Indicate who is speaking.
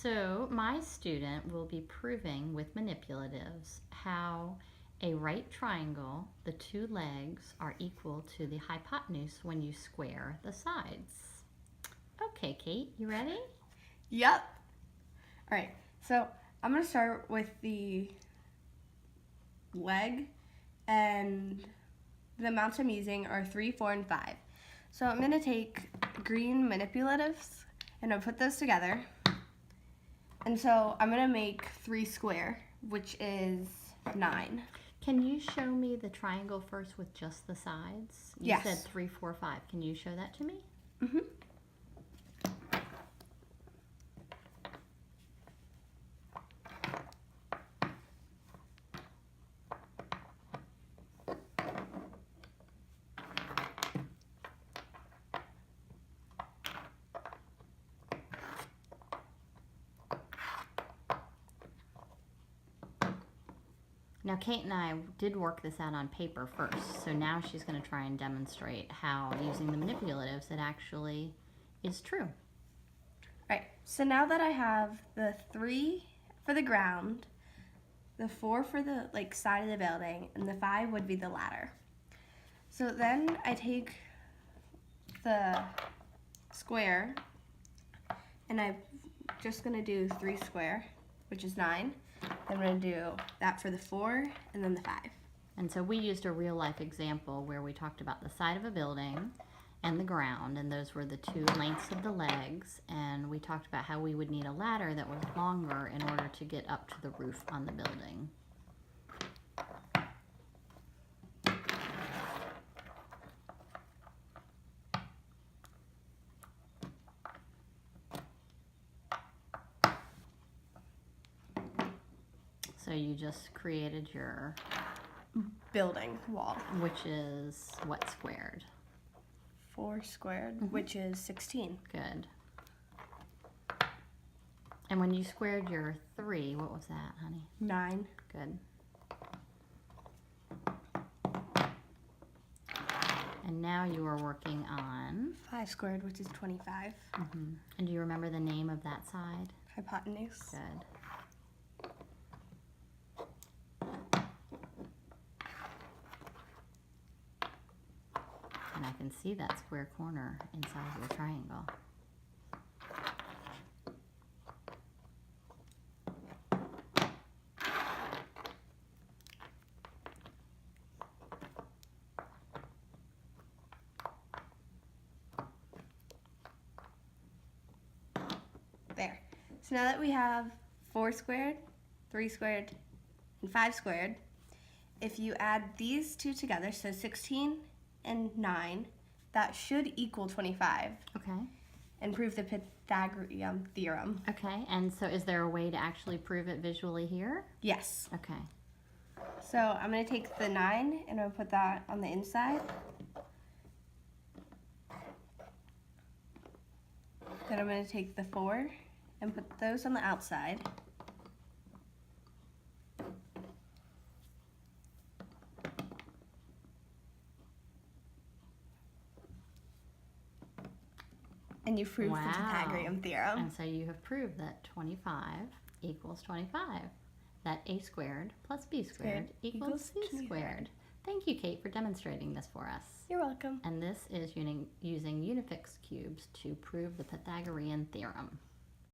Speaker 1: So my student will be proving with manipulatives how a right triangle, the two legs, are equal to the hypotenuse when you square the sides. Okay, Kate, you ready?
Speaker 2: Yep. All right, so I'm going to start with the leg, and the amounts I'm using are 3, 4, and 5. So I'm going to take green manipulatives, and I'll put those together. And so I'm going to make 3 square, which is 9.
Speaker 1: Can you show me the triangle first with just the sides? You
Speaker 2: Yes.
Speaker 1: said 3, 4, 5. Can you show that to me?
Speaker 2: Mm-hmm.
Speaker 1: Now, Kate and I did work this out on paper first, so now she's going to try and demonstrate how, using the manipulatives, it actually is true.
Speaker 2: All right, so now that I have the 3 for the ground, the 4 for the side of the building, and the 5 would be the ladder. So then I take the square, and I'm just going to do 3 square, which is 9. Then I'm going to do that for the 4 and then the 5.
Speaker 1: And so we used a real life example where we talked about the side of a building and the ground, and those were the 2 lengths of the legs, and we talked about how we would need a ladder that was longer in order to get up to the roof on the building. So you just created your
Speaker 2: building wall.
Speaker 1: Which is what squared?
Speaker 2: 4 squared, which is 16.
Speaker 1: Good. And when you squared your 3, what was that, honey?
Speaker 2: 9.
Speaker 1: Good. And now you are working on
Speaker 2: 5 squared, which is 25.
Speaker 1: And do you remember the name of that side?
Speaker 2: Hypotenuse.
Speaker 1: Good. And I can see that square corner inside of your triangle.
Speaker 2: There. So now that we have 4 squared, 3 squared, and 5 squared, if you add these 2 together, so 16 and 9, that should equal 25.
Speaker 1: Okay.
Speaker 2: And prove the Pythagorean theorem.
Speaker 1: Okay, and so is there a way to actually prove it visually here?
Speaker 2: Yes.
Speaker 1: Okay.
Speaker 2: So I'm going to take the 9 and I'll put that on the inside. Then I'm going to take the 4 and put those on the outside. And you've proved the Pythagorean theorem.
Speaker 1: And so you have proved that 25 equals 25. That a squared plus b squared equals c squared. Thank you, Kate, for demonstrating this for us.
Speaker 2: You're welcome.
Speaker 1: And this is using Unifix cubes to prove the Pythagorean theorem.